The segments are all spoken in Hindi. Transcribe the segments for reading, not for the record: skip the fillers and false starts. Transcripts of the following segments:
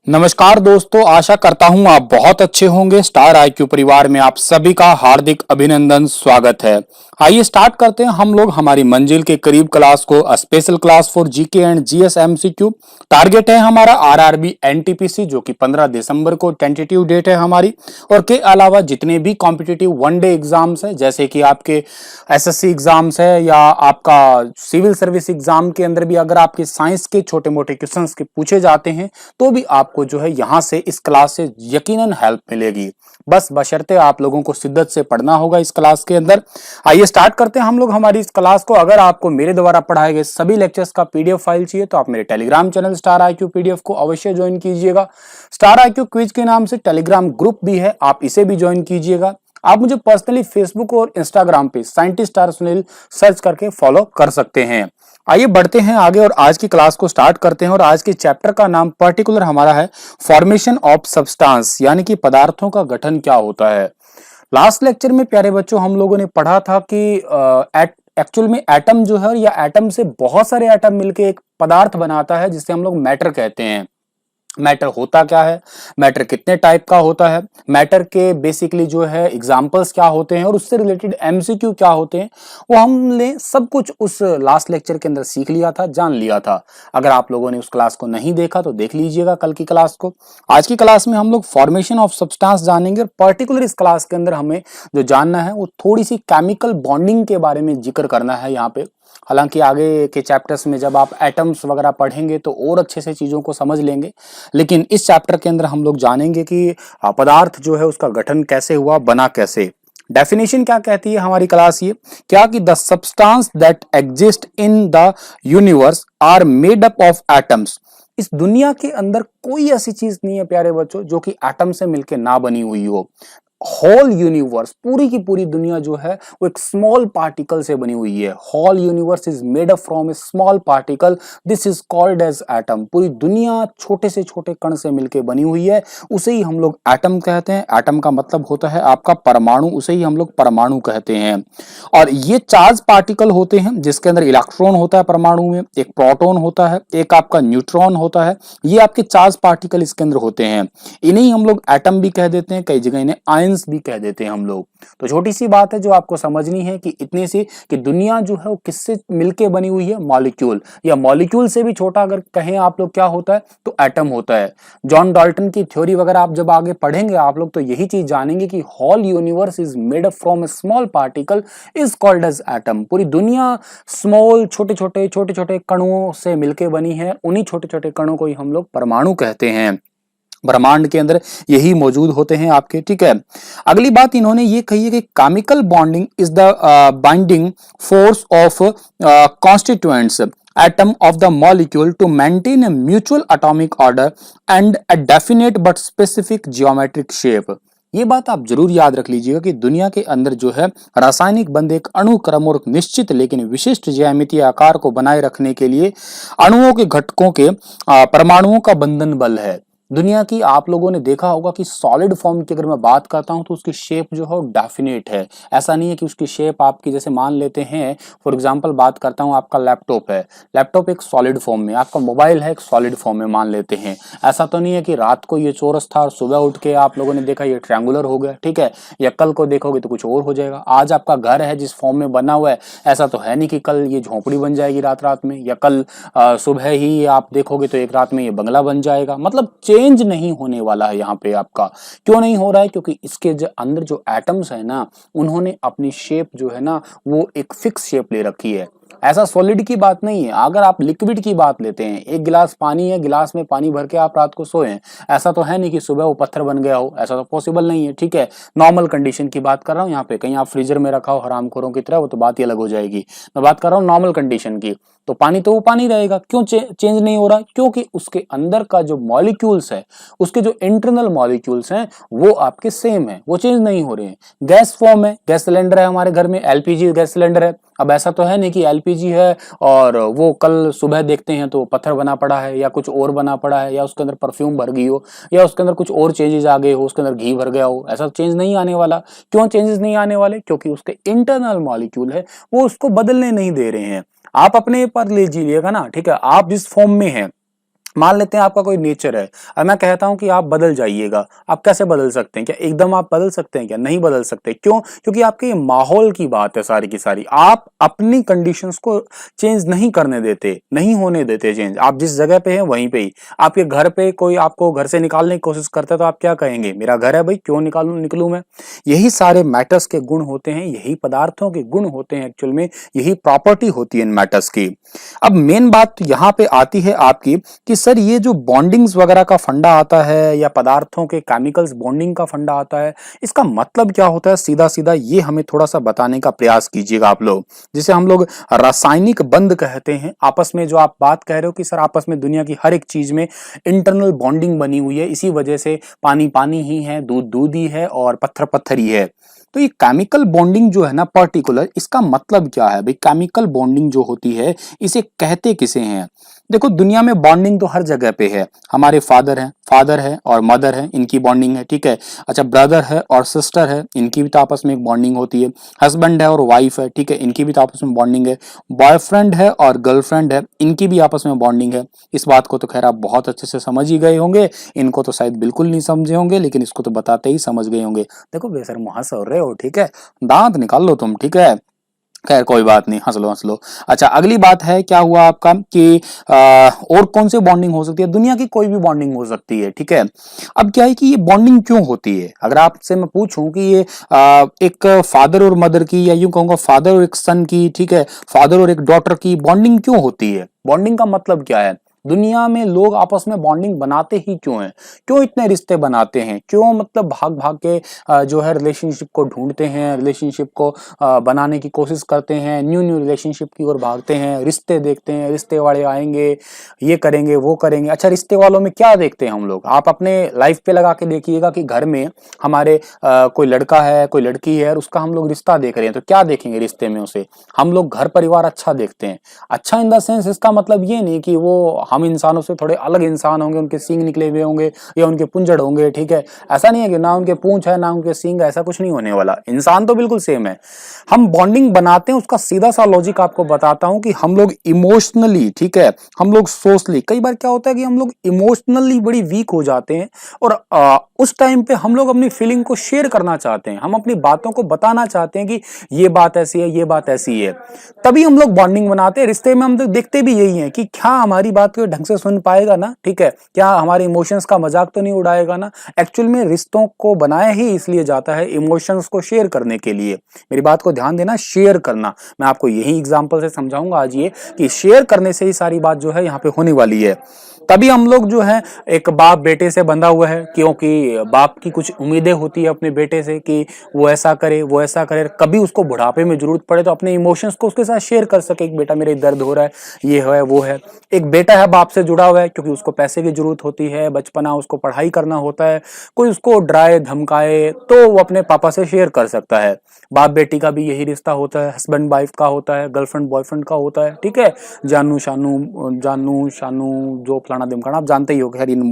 नमस्कार दोस्तों, आशा करता हूं आप बहुत अच्छे होंगे। स्टार आईक्यू परिवार में आप सभी का हार्दिक अभिनंदन, स्वागत है। आइए स्टार्ट करते हैं हम लोग हमारी मंजिल के करीब क्लास को, special class for GK and GS MCQ. Target है हमारा आरआरबी एनटीपीसी, जो कि 15 दिसंबर को टेंटेटिव डेट है हमारी। और के अलावा जितने भी कॉम्पिटिटिव वन डे एग्जाम्स है, जैसे कि आपके एसएससी एग्जाम्स है या आपका सिविल सर्विस एग्जाम के अंदर भी अगर आपके साइंस के छोटे मोटे क्वेश्चंस के पूछे जाते हैं तो भी आपको जो है यहाँ से इस क्लास से यकीनन हेल्प मिलेगी। बस बशर्ते आप लोगों को शिद्दत से पढ़ना होगा इस क्लास के अंदर। आइए स्टार्ट करते हैं हम लोग हमारी इस क्लास को। अगर आपको मेरे द्वारा पढ़ाए गए सभी लेक्चर्स का पीडीएफ फाइल चाहिए तो आप मेरे Telegram channel star IQ PDF को अवश्य ज्वाइन कीजिएगा। स्टार आईक्यू क्विज के नाम से टेलीग्राम ग्रुप भी है, आप इसे भी ज्वाइन कीजिएगा। आप मुझे पर्सनली फेसबुक और इंस्टाग्राम पे साइंटिस्ट स्टार सुनील सर्च करके फॉलो कर सकते हैं। आइए बढ़ते हैं आगे और आज की क्लास को स्टार्ट करते हैं। और आज के चैप्टर का नाम पर्टिकुलर हमारा है फॉर्मेशन ऑफ सब्सटेंस, यानी कि पदार्थों का गठन क्या होता है। लास्ट लेक्चर में प्यारे बच्चों हम लोगों ने पढ़ा था कि एक्चुअल में एटम जो है या एटम से बहुत सारे एटम मिलकर एक पदार्थ बनाता है जिसे हम लोग मैटर कहते हैं। मैटर होता क्या है, मैटर कितने टाइप का होता है, मैटर के बेसिकली जो है एग्जांपल्स क्या होते हैं और उससे रिलेटेड एमसीक्यू क्या होते हैं, वो हमने सब कुछ उस लास्ट लेक्चर के अंदर सीख लिया था, जान लिया था। अगर आप लोगों ने उस क्लास को नहीं देखा तो देख लीजिएगा कल की क्लास को। आज की क्लास में हम लोग फॉर्मेशन ऑफ सब्सटेंस जानेंगे और पर्टिकुलर इस क्लास के अंदर हमें जो जानना है वो थोड़ी सी केमिकल बॉन्डिंग के बारे में जिक्र करना है यहाँ पे। हालांकि आगे के चैप्टर्स में जब आप एटम्स वगैरह पढ़ेंगे तो और अच्छे से चीजों को समझ लेंगे, लेकिन इस चैप्टर के अंदर हम लोग जानेंगे कि पदार्थ जो है उसका गठन कैसे हुआ, बना कैसे। डेफिनेशन क्या कहती है हमारी क्लास, ये क्या कि the substance that exist in the universe are made up of atoms. इस दुनिया के अंदर कोई ऐसी चीज नहीं है प्यारे बच्चों जो कि एटम से मिलकर ना बनी हुई हो। होल यूनिवर्स, पूरी की पूरी दुनिया जो है वो एक स्मॉल पार्टिकल से बनी हुई है। Whole universe is made up from a small particle, this is called as atom. पूरी दुनिया छोटे से छोटे कण से मिलकर बनी हुई है, उसे ही हम लोग एटम कहते हैं। एटम का मतलब होता है आपका परमाणु, उसे ही हम लोग परमाणु कहते हैं। और ये चार्ज पार्टिकल होते हैं जिसके अंदर इलेक्ट्रॉन होता है परमाणु में, एक प्रोटॉन होता है, एक आपका न्यूट्रॉन होता है। ये आपके चार्ज पार्टिकल इसके अंदर होते हैं। इन्हीं हम लोग एटम भी कह देते हैं, कई जगह इन्हें आयंस भी कह देते हैं हम लोग। तो छोटी सी बात है जो आपको समझनी है कि इतनी सी कि दुनिया जो है वो किससे मिलके बनी हुई है, मॉलिक्यूल, या मॉलिक्यूल से भी छोटा अगर कहें आप लोग क्या होता है तो एटम होता है। जॉन डाल्टन की थ्योरी वगैरह आप जब आगे पढ़ेंगे आप लोग तो यही चीज जानेंगे कि whole universe is made up from a small particle is called as atom. पूरी दुनिया स्मॉल छोटे छोटे कणों से मिलके बनी है, उन्हीं छोटे छोटे कणों को ही हम लोग परमाणु कहते हैं। ब्रह्मांड के अंदर यही मौजूद होते हैं आपके, ठीक है। अगली बात इन्होंने ये कही है कि chemical bonding is the binding force of constituents atom of the molecule to maintain a mutual atomic order and a definite but specific geometric shape। ये बात आप जरूर याद रख लीजिएगा कि दुनिया के अंदर जो है रासायनिक बंध एक अणुक्रम और निश्चित लेकिन विशिष्ट ज्यामितीय आकार को बनाए रखने के लिए अणुओं के घटकों के परमाणुओं का बंधन बल है। दुनिया की आप लोगों ने देखा होगा कि सॉलिड फॉर्म की अगर मैं बात करता हूं तो उसकी शेप जो है डेफिनेट है। ऐसा नहीं है कि उसकी शेप आपकी जैसे मान लेते हैं, फॉर एग्जांपल बात करता हूं आपका लैपटॉप है, लैपटॉप एक सॉलिड फॉर्म में, आपका मोबाइल है एक सॉलिड फॉर्म में मान लेते हैं। ऐसा तो नहीं है कि रात को ये चौरस था और सुबह उठ के आप लोगों ने देखा ये ट्रायंगुलर हो गया, ठीक है, या कल को देखोगे तो कुछ और हो जाएगा। आज आपका घर है जिस फॉर्म में बना हुआ है, ऐसा तो है नहीं कि कल ये झोपड़ी बन जाएगी रात में, या कल सुबह ही आप देखोगे तो एक रात में ये बंगला बन जाएगा। मतलब चेंज नहीं होने वाला है यहाँ पे आपका। क्यों नहीं हो रहा है? क्योंकि इसके जो अंदर जो एटम्स है ना, उन्होंने अपनी शेप जो है ना वो एक फिक्स शेप ले रखी है। ऐसा सॉलिड की बात नहीं है। अगर आप लिक्विड की बात लेते हैं, एक गिलास पानी है, गिलास में पानी भर के आप रात को सोए, ऐसा तो है नहीं कि सुबह वो पत्थर बन गया हो, ऐसा तो पॉसिबल नहीं है, ठीक है। नॉर्मल कंडीशन की बात कर रहा हूँ यहाँ पे, कहीं आप फ्रीजर में रखा हो हरामखोरों की तरह, वो तो बात ही अलग हो जाएगी। मैं बात कर रहा हूँ नॉर्मल कंडीशन की, तो पानी तो वो पानी रहेगा। क्यों चेंज नहीं हो रहा? क्योंकि उसके अंदर का जो मॉलिक्यूल्स है, उसके जो इंटरनल मॉलिक्यूल्स हैं वो आपके सेम है, वो चेंज नहीं हो रहे हैं। गैस फॉर्म है, गैस सिलेंडर है हमारे घर में, एलपीजी गैस सिलेंडर है। अब ऐसा तो है नहीं कि एलपीजी है और वो कल सुबह देखते हैं तो पत्थर बना पड़ा है या कुछ और बना पड़ा है, या उसके अंदर परफ्यूम भर गई हो, या उसके अंदर कुछ और चेंजेस आ गए हो, उसके अंदर घी भर गया हो। ऐसा चेंज नहीं आने वाला। क्यों चेंजेस नहीं आने वाले? क्योंकि उसके इंटरनल मॉलिक्यूल है वो उसको बदलने नहीं दे रहे हैं। आप अपने पर ले लीजिएगा ना, ठीक है, आप जिस फॉर्म में हैं मान लेते हैं आपका कोई नेचर है और मैं कहता हूं कि आप बदल जाइएगा, आप कैसे बदल सकते हैं? क्या एकदम आप बदल सकते हैं? क्या नहीं बदल सकते? क्यों? क्योंकि आपके ये माहौल की बात है सारी की सारी। आप अपनी कंडीशंस को चेंज नहीं करने देते, नहीं होने देते चेंज। आप जिस जगह पे हैं वहीं पे ही। आपके घर पे कोई आपको घर से निकालने की कोशिश करता है तो आप क्या कहेंगे? मेरा घर है भाई, क्यों निकलूं मैं? यही सारे मैटर्स के गुण होते हैं, यही पदार्थों के गुण होते हैं, एक्चुअल में यही प्रॉपर्टी होती है इन मैटर्स की। अब मेन बात यहाँ पे आती है आपकी कि सर ये जो बॉन्डिंग्स वगैरह का फंडा आता है या पदार्थों के केमिकल्स बॉन्डिंग का फंडा आता है, इसका मतलब क्या होता है? सीधा सीधा ये हमें थोड़ा सा बताने का प्रयास कीजिएगा आप लोग, जिसे हम लोग रासायनिक बंध कहते हैं। आपस में जो आप बात कह रहे हो कि सर आपस में दुनिया की हर एक चीज में इंटरनल बॉन्डिंग बनी हुई है, इसी वजह से पानी पानी ही है, दूध दूध ही है और पत्थर पत्थर ही है। तो ये केमिकल बॉन्डिंग जो है ना पर्टिकुलर, इसका मतलब क्या है भाई? केमिकल बॉन्डिंग जो होती है इसे कहते किसे हैं? देखो दुनिया में बॉन्डिंग तो हर जगह पे है। हमारे फादर है और मदर है, इनकी बॉन्डिंग है, ठीक है। अच्छा ब्रदर है और सिस्टर है, इनकी भी तो आपस में एक बॉन्डिंग होती है। हस्बैंड है और वाइफ है, ठीक है, इनकी भी तो आपस में बॉन्डिंग है। बॉयफ्रेंड है और गर्लफ्रेंड है, इनकी भी आपस में बॉन्डिंग है। इस बात को तो खैर आप बहुत अच्छे से समझ ही गए होंगे, इनको तो शायद बिल्कुल नहीं समझे होंगे, लेकिन इसको तो बताते ही समझ गए होंगे। देखो बेशर्म हंस रहे हो, ठीक है, दांत निकाल लो तुम, ठीक है। खैर कोई बात नहीं, हंस लो हंस लो। अच्छा अगली बात है, क्या हुआ आपका कि और कौन सी बॉन्डिंग हो सकती है? दुनिया की कोई भी बॉन्डिंग हो सकती है, ठीक है। अब क्या है कि ये बॉन्डिंग क्यों होती है? अगर आपसे मैं पूछूं कि ये एक फादर और मदर की, या यूं कहूंगा फादर और एक सन की, ठीक है, फादर और एक डॉटर की बॉन्डिंग क्यों होती है? बॉन्डिंग का मतलब क्या है? दुनिया में लोग आपस में बॉन्डिंग बनाते ही क्यों हैं? क्यों इतने रिश्ते बनाते हैं? क्यों मतलब भाग भाग के जो है रिलेशनशिप को ढूंढते हैं, रिलेशनशिप को बनाने की कोशिश करते हैं, न्यू न्यू रिलेशनशिप की ओर भागते हैं, रिश्ते देखते हैं, रिश्ते वाले आएंगे, ये करेंगे वो करेंगे। अच्छा रिश्ते वालों में क्या देखते हैं हम लोग? आप अपने लाइफ पे लगा के देखिएगा कि घर में हमारे कोई लड़का है, कोई लड़की है और उसका हम लोग रिश्ता देख रहे हैं, तो क्या देखेंगे रिश्ते में? उसे हम लोग घर परिवार अच्छा देखते हैं। अच्छा इन द सेंस, इसका मतलब ये नहीं कि वो हम इंसानों से थोड़े अलग इंसान होंगे, उनके सींग निकले हुए होंगे या उनके पुंजड़ होंगे, ठीक है। ऐसा नहीं है कि ना उनके पूंछ है ना उनके सींग, ऐसा कुछ नहीं होने वाला। इंसान तो बिल्कुल सेम है। हम बॉन्डिंग बनाते हैं, उसका सीधा सा लॉजिक आपको बताता हूं कि हम लोग इमोशनली, ठीक है, हम लोग सोशली, कई बार क्या होता है कि हम लोग इमोशनली बड़ी वीक हो जाते हैं और उस टाइम पे हम लोग अपनी फीलिंग को शेयर करना चाहते हैं, हम अपनी बातों को बताना चाहते हैं कि ये बात ऐसी है, ये बात ऐसी है। तभी हम लोग बॉन्डिंग बनाते हैं। रिश्ते में हम लोग देखते भी यही है कि क्या हमारी बात को ढंग से सुन पाएगा ना, ठीक है, क्या हमारे इमोशंस का मजाक तो नहीं उड़ाएगा ना। एक्चुअल में रिश्तों को बनाया ही इसलिए जाता है इमोशंस को शेयर करने के लिए। मेरी बात को ध्यान देना, शेयर करना। मैं आपको यही एग्जांपल से समझाऊंगा आज ये कि शेयर करने से ही सारी बात जो है यहाँ पे होने वाली है। तभी हम लोग जो है, एक बाप बेटे से बंधा हुआ है, क्योंकि बाप की कुछ उम्मीदें होती है अपने बेटे से कि वो ऐसा करे वो ऐसा करे, कभी उसको बुढ़ापे में जरूरत पड़े तो अपने इमोशंस को उसके साथ शेयर कर सके। बेटा मेरे दर्द हो रहा है, ये है वो है। एक बेटा है बाप से जुड़ा हुआ है क्योंकि उसको पैसे की जरूरत होती है, बचपना उसको पढ़ाई करना होता है, कोई उसको डराए धमकाए तो वो अपने पापा से शेयर कर सकता है। बाप बेटी का भी यही रिश्ता होता है, हस्बैंड वाइफ का होता है, गर्लफ्रेंड बॉयफ्रेंड का होता है, ठीक है। जानू शानू जो फलाना दिमकाना, आप जानते ही हो खैर इन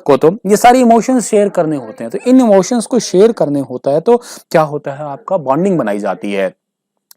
को। तो ये सारी इमोशंस शेयर करने होते हैं, तो इन इमोशंस को शेयर करने होता है तो क्या होता है, आपका बॉन्डिंग बनाई जाती है।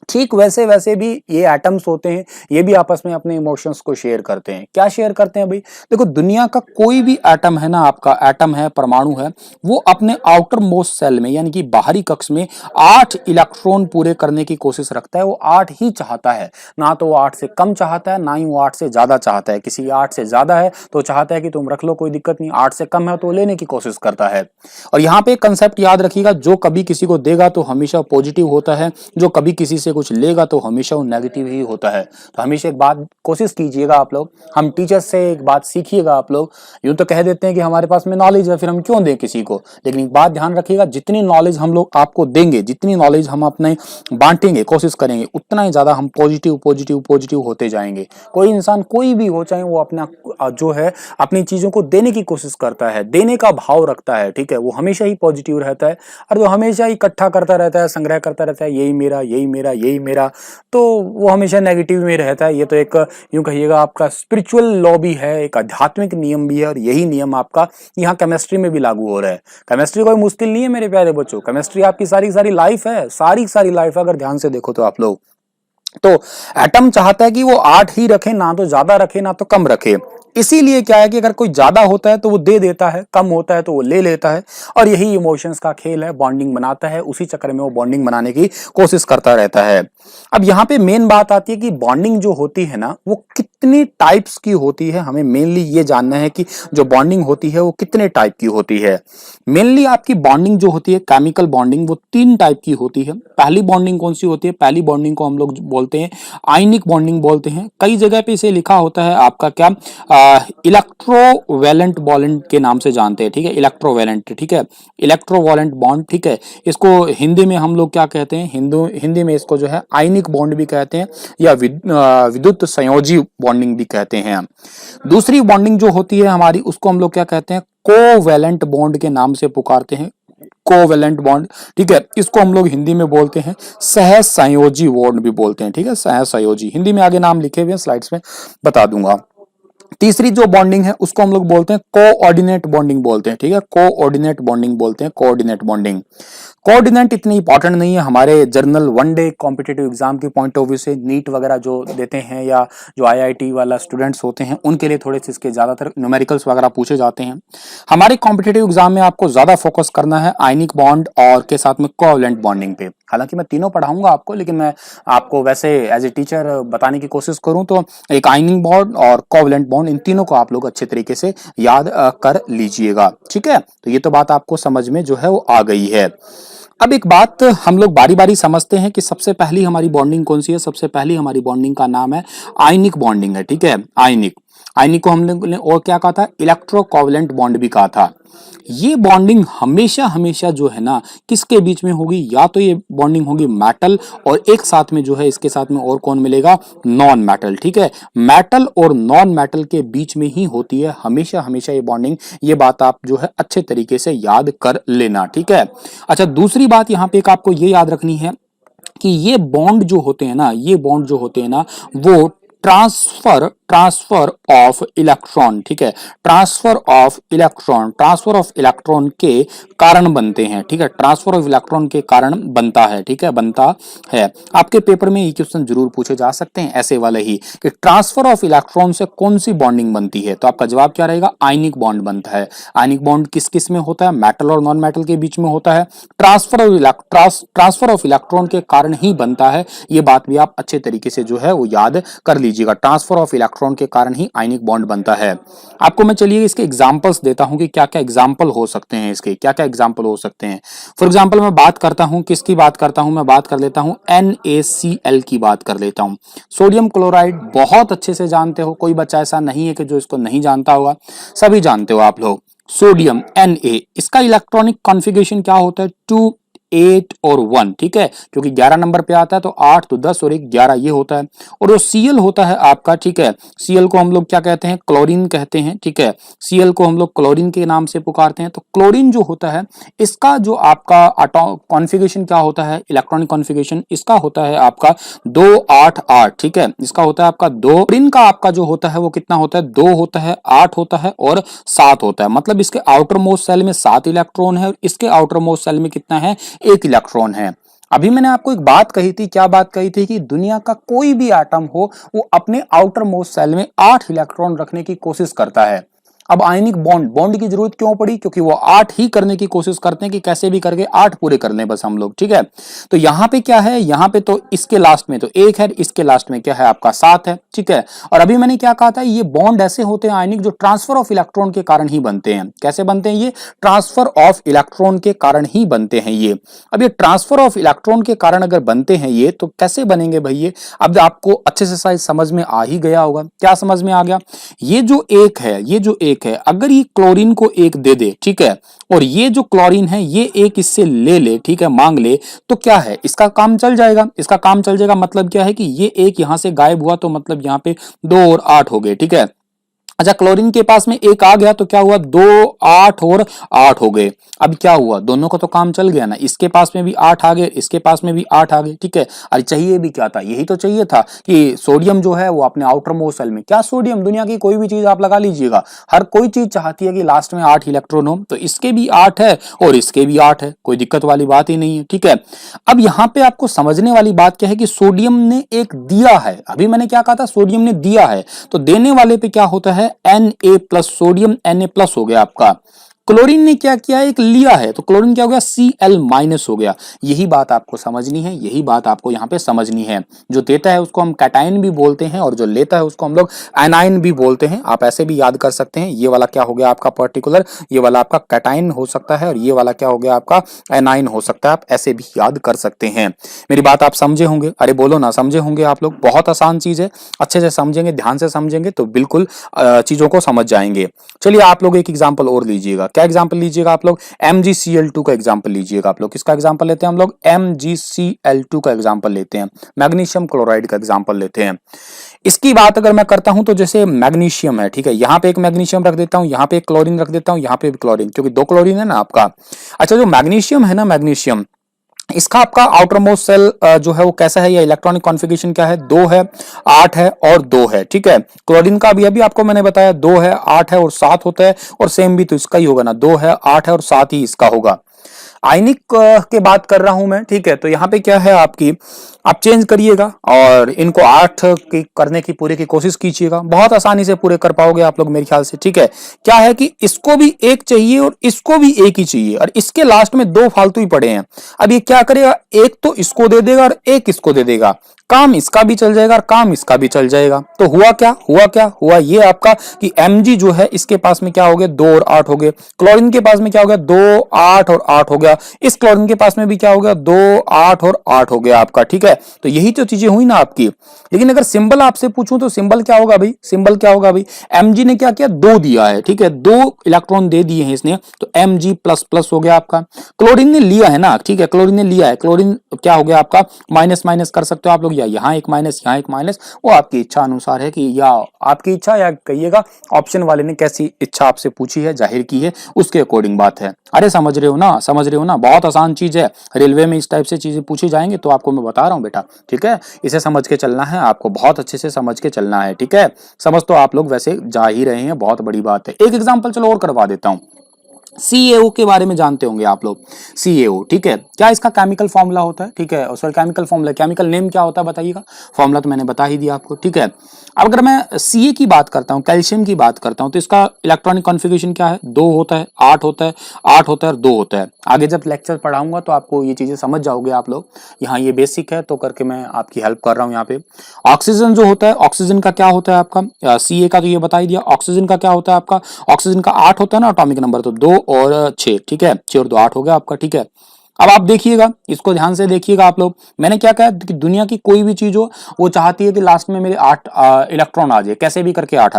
ठीक वैसे वैसे भी ये एटम्स होते हैं, ये भी आपस में अपने इमोशंस को शेयर करते हैं। क्या शेयर करते हैं भाई? देखो दुनिया का कोई भी एटम है ना, आपका एटम है, परमाणु है, वो अपने आउटर मोस्ट सेल में यानी कि बाहरी कक्ष में 8 इलेक्ट्रॉन पूरे करने की कोशिश रखता है। वो 8 ही चाहता है, ना तो वो 8 से कम चाहता है, ना ही वो 8 से ज्यादा चाहता है। किसी 8 से ज्यादा है तो चाहता है कि तुम रख लो कोई दिक्कत नहीं, 8 से कम है तो लेने की कोशिश करता है। और यहाँ पे कंसेप्ट याद रखिएगा, जो कभी किसी को देगा तो हमेशा पॉजिटिव होता है, जो कभी किसी से कुछ लेगा तो हमेशा वो नेगेटिव ही होता है। तो हमेशा एक बात कोशिश कीजिएगा आप लोग, हम टीचर्स से एक बात सीखिएगा आप लोग। यूं तो कह देते हैं कि हमारे पास में नॉलेज है, फिर हम क्यों दें किसी को, लेकिन एक बात ध्यान रखिएगा, जितनी नॉलेज हम लोग आपको देंगे, जितनी नॉलेज हम अपने बांटेंगे, कोशिश करेंगे, उतना ही ज्यादा हम पॉजिटिव पॉजिटिव पॉजिटिव होते जाएंगे। कोई इंसान कोई भी हो, चाहे वो अपना जो है अपनी चीजों को देने की कोशिश करता है, देने का भाव रखता है, ठीक है, वो हमेशा ही पॉजिटिव रहता है। और जो हमेशा ही इकट्ठा करता रहता है, संग्रह करता रहता है, यही मेरा यही मेरा यही मेरा, तो वो हमेशा नेगेटिव में रहता है। ये तो एक यूं कहिएगा आपका स्पिरिचुअल लॉ भी है, एक आध्यात्मिक नियम भी है, और यही नियम आपका यहाँ केमिस्ट्री में भी लागू हो रहा है। केमिस्ट्री कोई मुश्किल नहीं है मेरे प्यारे बच्चों, केमिस्ट्री आपकी सारी सारी लाइफ है, सारी सारी लाइफ अगर ध्यान से देखो तो आप लोग। तो एटम चाहता है कि वो 8 ही रखे, ना तो ज्यादा रखे ना तो कम रखे। इसीलिए क्या है कि अगर कोई ज्यादा होता है तो वो दे देता है, कम होता है तो वो ले लेता है, और यही इमोशंस का खेल है, बॉन्डिंग बनाता है, उसी चक्कर में वो बॉन्डिंग बनाने की कोशिश करता रहता है। अब यहाँ पे मेन बात आती है कि बॉन्डिंग जो होती है ना वो कितनी टाइप्स की होती है, हमें मेनली ये जानना है कि जो बॉन्डिंग होती है वो कितने टाइप की होती है। मेनली आपकी बॉन्डिंग जो होती है केमिकल बॉन्डिंग, वो 3 टाइप की होती है। पहली बॉन्डिंग कौन सी होती है? पहली बॉन्डिंग को हम लोग बोलते हैं आयनिक बॉन्डिंग बोलते हैं। कई जगह पे इसे लिखा होता है आपका क्या, इलेक्ट्रोवैलेंट बॉन्ड के नाम से जानते हैं, ठीक है, इलेक्ट्रोवैलेंट, ठीक है, इलेक्ट्रोवैलेंट बॉन्ड, ठीक है। इसको हिंदी में हम लोग क्या कहते हैं, हिंदी में इसको जो है आयनिक बॉन्ड भी कहते हैं या विद्युत संयोजी बॉन्डिंग भी कहते हैं। दूसरी बॉन्डिंग जो होती है हमारी, उसको हम लोग क्या कहते हैं, कोवैलेंट बॉन्ड के नाम से पुकारते हैं, कोवैलेंट बॉन्ड, ठीक है। इसको हम लोग हिंदी में बोलते हैं सहसंयोजी बॉन्ड भी बोलते हैं, ठीक है, सहसंयोजी। हिंदी में आगे नाम लिखे हुए हैं, स्लाइड्स में बता दूंगा। तीसरी जो बॉन्डिंग है उसको हम लोग बोलते हैं कोऑर्डिनेट बॉन्डिंग बोलते हैं, ठीक है, कोऑर्डिनेट बॉन्डिंग बोलते हैं, कोऑर्डिनेट बॉन्डिंग। कोऑर्डिनेट इतनी इंपॉर्टेंट नहीं है हमारे general one day competitive exam के पॉइंट ऑफ व्यू से, नीट वगैरह जो देते हैं या जो आईआईटी वाला स्टूडेंट्स होते हैं उनके लिए थोड़े से इसके ज्यादातर न्यूमेरिकल्स वगैरह पूछे जाते हैं। हमारे कॉम्पिटेटिव एग्जाम में आपको ज्यादा फोकस करना है आयनिक बॉन्ड और के साथ में कोवैलेंट बॉन्डिंग पे। हालांकि मैं तीनों पढ़ाऊंगा आपको, लेकिन मैं आपको वैसे एज ए टीचर बताने की कोशिश करूं तो एक आयनिक बॉन्ड और कोवैलेंट बॉन्ड, इन तीनों को आप लोग अच्छे तरीके से याद कर लीजिएगा, ठीक है। तो ये तो बात आपको समझ में जो है वो आ गई है। अब एक बात हम लोग बारी बारी समझते हैं कि सबसे पहली हमारी बॉन्डिंग कौन सी है। सबसे पहली हमारी बॉन्डिंग का नाम है आयनिक बॉन्डिंग है, ठीक है, आयनिक। आयनिक को हम लोग ने और क्या कहा था, इलेक्ट्रोकोवैलेंट बॉन्ड भी कहा था। ये बॉन्डिंग हमेशा हमेशा जो है ना किसके बीच में होगी, या तो ये बॉन्डिंग होगी मेटल और एक साथ में जो है इसके साथ में और कौन मिलेगा, नॉन मेटल, ठीक है। मेटल और नॉन मेटल के बीच में ही होती है हमेशा हमेशा ये बॉन्डिंग। ये बात आप जो है अच्छे तरीके से याद कर लेना, ठीक है। अच्छा, दूसरी बात यहाँ पे एक आपको ये याद रखनी है कि ये बॉन्ड जो होते हैं ना, ये बॉन्ड जो होते हैं ना वो ट्रांसफर ऑफ इलेक्ट्रॉन, ठीक है, ट्रांसफर ऑफ इलेक्ट्रॉन के कारण बनते हैं, ठीक है, ट्रांसफर ऑफ इलेक्ट्रॉन के कारण बनता है, ठीक है, बनता है। आपके पेपर में ये क्वेश्चन जरूर पूछे जा सकते हैं ऐसे वाले ही कि ट्रांसफर ऑफ इलेक्ट्रॉन से कौन सी बॉन्डिंग बनती है, तो आपका जवाब क्या रहेगा, आयनिक बॉन्ड बनता है। आयनिक बॉन्ड किस किस में होता है, मेटल और नॉन मेटल के बीच में होता है। ट्रांसफर ऑफ इलेक्ट्रॉन के कारण ही बनता है, ये बात भी आप अच्छे तरीके से जो है वो याद कर लीजिएगा। ट्रांसफर ऑफ इलेक्ट्रॉन के कारण ही आयनिक बॉन्ड बनता है। आपको मैं चलिए इसके एग्जांपल्स देता हूं कि क्या क्या एग्जांपल हो सकते हैं, इसके क्या क्या एग्जांपल हो सकते हैं। फॉर एग्जांपल मैं बात करता हूं, किसकी बात करता हूं, मैं बात कर लेता हूं NaCl की बात कर लेता हूं। सोडियम क्लोराइड बहुत अच्छे से जानते हो, कोई बच्चा ऐसा नहीं है कि जो इसको नहीं जानता होगा, सभी जानते हो आप लोग। सोडियम Na, इसका इलेक्ट्रॉनिक कॉन्फ़िगरेशन क्या होता है, 2 8 और 1, ठीक है, क्योंकि 11 नंबर पे आता है तो 8 तो 10 और 1 11 ये होता है। और जो Cl होता है आपका, ठीक है, Cl को हम लोग क्या कहते हैं, क्लोरीन कहते हैं, ठीक है, Cl को हम लोग क्लोरीन के नाम से पुकारते हैं। तो क्लोरीन जो होता है इसका जो आपका कॉन्फ़िगरेशन क्या होता है, इलेक्ट्रॉनिक कॉन्फ़िगरेशन इसका होता है आपका 2 8 8, ठीक है, इसका होता है आपका 2। क्लोरीन का आपका जो होता है वो कितना होता है, 2 होता है, 8 होता है और 7 होता है। मतलब इसके आउटर मोस्ट सेल में 7 इलेक्ट्रॉन है और इसके आउटर मोस्ट सेल में कितना है, 1 इलेक्ट्रॉन है। अभी मैंने आपको एक बात कही थी, क्या बात कही थी कि दुनिया का कोई भी एटम हो वो अपने आउटर मोस्ट सेल में 8 इलेक्ट्रॉन रखने की कोशिश करता है। अब आयनिक बॉन्ड की जरूरत क्यों पड़ी, क्योंकि वो 8 ही करने की कोशिश करते हैं कि कैसे भी करके 8 पूरे कर लें बस हम लोग, ठीक है। तो यहाँ पे क्या है, यहाँ पे तो इसके लास्ट में तो 1 है, इसके लास्ट में क्या है आपका 7 है, ठीक है। और अभी मैंने क्या कहा था, ये बॉन्ड ऐसे होते हैं आयनिक जो ट्रांसफर ऑफ इलेक्ट्रॉन के कारण ही बनते हैं। कैसे बनते हैं, ये ट्रांसफर ऑफ इलेक्ट्रॉन के कारण ही बनते हैं ये। अब ये ट्रांसफर ऑफ इलेक्ट्रॉन के कारण अगर बनते हैं ये, तो कैसे बनेंगे भाई ये, अब आपको अच्छे से शायद समझ में आ ही गया होगा। क्या समझ में आ गया, ये जो एक है, ये जो एक है, अगर ये क्लोरीन को एक दे दे, ठीक है, और ये जो क्लोरीन है ये एक इससे ले ले, ठीक है, मांग ले, तो क्या है, इसका काम चल जाएगा, इसका काम चल जाएगा। मतलब क्या है कि ये एक यहां से गायब हुआ तो मतलब यहां पे 2 और 8 हो गए, ठीक है। अच्छा, क्लोरीन के पास में एक आ गया तो क्या हुआ, 2 8 और 8 हो गए। अब क्या हुआ, दोनों का तो काम चल गया ना, इसके पास में भी 8 आ गए, इसके पास में भी 8 आ गए, ठीक है। अरे चाहिए भी क्या था, यही तो चाहिए था कि सोडियम जो है वो अपने आउटर मोस्ट सेल में, क्या सोडियम, दुनिया की कोई भी चीज आप लगा लीजिएगा, हर कोई चीज चाहती है कि लास्ट में 8 इलेक्ट्रॉन हो, तो इसके भी 8 है और इसके भी 8 है, कोई दिक्कत वाली बात ही नहीं है, ठीक है। अब यहाँ पे आपको समझने वाली बात क्या है कि सोडियम ने एक दिया है, अभी मैंने क्या कहा था, सोडियम ने दिया है, तो देने वाले पे क्या होता है, है Na+, सोडियम Na+ हो गया आपका। क्लोरीन ने क्या किया, एक लिया है, तो क्लोरीन क्या हो गया, Cl- हो गया। यही बात आपको समझनी है, यही बात आपको यहाँ पे समझनी है। जो देता है उसको हम कैटायन भी बोलते हैं और जो लेता है उसको हम लोग एनायन भी बोलते हैं। आप ऐसे भी याद कर सकते हैं। ये वाला क्या हो गया आपका पर्टिकुलर, ये वाला आपका कैटायन हो सकता है और ये वाला क्या हो गया आपका एनायन हो सकता है। आप ऐसे भी याद कर सकते हैं। मेरी बात आप समझे होंगे, अरे बोलो ना, समझे होंगे आप लोग। बहुत आसान चीज है, अच्छे से समझेंगे, ध्यान से समझेंगे तो बिल्कुल चीजों को समझ जाएंगे। चलिए आप लोग एक एग्जांपल और लीजिएगा। क्या एग्जांपल लीजिएगा आप लोग, MgCl2 का एग्जांपल लीजिएगा आप लोग। किसका एग्जांपल लेते हैं हम लोग, MgCl2 का एग्जांपल लेते हैं, मैग्नीशियम क्लोराइड का एग्जांपल लेते हैं। इसकी बात अगर मैं करता हूं तो जैसे मैग्नीशियम है, ठीक है, यहां पे एक मैग्नीशियम रख देता हूं, यहां पे एक क्लोरीन रख देता हूं, यहां पे भी क्लोरीन, क्योंकि दो क्लोरीन है ना आपका। अच्छा, जो मैग्नीशियम है ना, मैग्नीशियम, इसका आपका आउटर मोस्ट सेल जो है वो कैसा है, या इलेक्ट्रॉनिक कॉन्फ़िगरेशन क्या है, 2 है, 8 है और 2 है, ठीक है। क्लोरीन का भी अभी आपको मैंने बताया 2 है, 8 है और 7 होता है, और सेम भी तो इसका ही होगा ना, 2 है, 8 है और 7 ही इसका होगा। आयनिक के बात कर रहा हूं मैं, ठीक है। तो यहाँ पे क्या है आपकी, आप चेंज करिएगा और इनको 8 की करने की पूरे की कोशिश कीजिएगा, बहुत आसानी से पूरे कर पाओगे आप लोग मेरे ख्याल से, ठीक है। क्या है कि इसको भी एक चाहिए और इसको भी एक ही चाहिए, और इसके लास्ट में 2 फालतू ही पड़े हैं। अब ये क्या करेगा, एक तो इसको दे देगा और एक इसको दे देगा, काम इसका भी चल जाएगा और काम इसका भी चल जाएगा। तो हुआ ये आपका कि Mg जो है इसके पास में क्या हो गया, 2 और 8 हो गए। क्लोरीन के पास में क्या हो गया, 2, 8 और 8 हो गया। इस क्लोरीन के पास में भी क्या हो गया, 2, 8 और 8 हो गया आपका, ठीक है। तो यही तो चीजें हुई ना आपकी। लेकिन अगर सिंबल आपसे पूछूं तो सिंबल क्या होगा भाई, सिंबल क्या होगा भाई, Mg ने क्या किया, 2 दिया है, ठीक है, 2 इलेक्ट्रॉन दे दिए हैं इसने, तो Mg++ हो गया आपका। क्लोरीन ने लिया है ना, ठीक है, क्लोरीन ने लिया है, क्लोरीन क्या हो गया आपका, माइनस माइनस कर सकते हो आप लोग, या यहाँ एक माइनस, यहाँ एक माइनस, वो आपकी इच्छा अनुसार है कि, या आपकी इच्छा, या कहिएगा ऑप्शन वाले ने कैसी इच्छा आपसे पूछी है, जाहिर की है, उसके अकॉर्डिंग बात है। अरे समझ रहे हो ना, समझ रहे हो ना, बहुत आसान चीज है। रेलवे में इस टाइप से चीजें पूछी जाएंगे तो आपको मैं बता रहा हूँ बेटा, ठीक है। इसे समझ के चलना है आपको, बहुत अच्छे से समझ के चलना है, ठीक है। समझ तो आप लोग वैसे जा ही रहे हैं, बहुत बड़ी बात है। एक एग्जाम्पल चलो और करवा देता हूँ। CaO के बारे में जानते होंगे आप लोग, CaO, ठीक है। क्या इसका केमिकल फॉर्मूला होता है, ठीक है, sorry chemical formula, chemical name क्या होता है बताइएगा। फॉर्मूला तो मैंने बता ही दिया आपको, ठीक है। अब अगर मैं Ca की बात करता हूँ, कैल्शियम की बात करता हूँ, तो इसका इलेक्ट्रॉनिक कॉन्फ़िगरेशन क्या है, 2 होता है, 8 होता है, 8 होता है और 2 होता है। आगे जब लेक्चर पढ़ाऊंगा तो आपको ये चीजें समझ जाओगे आप लोग। यहाँ ये बेसिक है तो करके मैं आपकी हेल्प कर रहा हूँ यहाँ पे। ऑक्सीजन जो होता है, ऑक्सीजन का क्या होता है आपका, Ca का तो ये बता ही दिया। ऑक्सीजन का क्या होता है आपका, ऑक्सीजन का 8 होता है ना अटोमिक नंबर, तो 2 और 6, ठीक है, 6 और 2 8 हो गया आपका, ठीक है। अब आप देखिएगा, इसको ध्यान से देखिएगा आप लोग। मैंने क्या कहा कि दुनिया की कोई भी चीज हो वो चाहती है कि लास्ट में मेरे 8 इलेक्ट्रॉन आ जाए, कैसे भी करके 8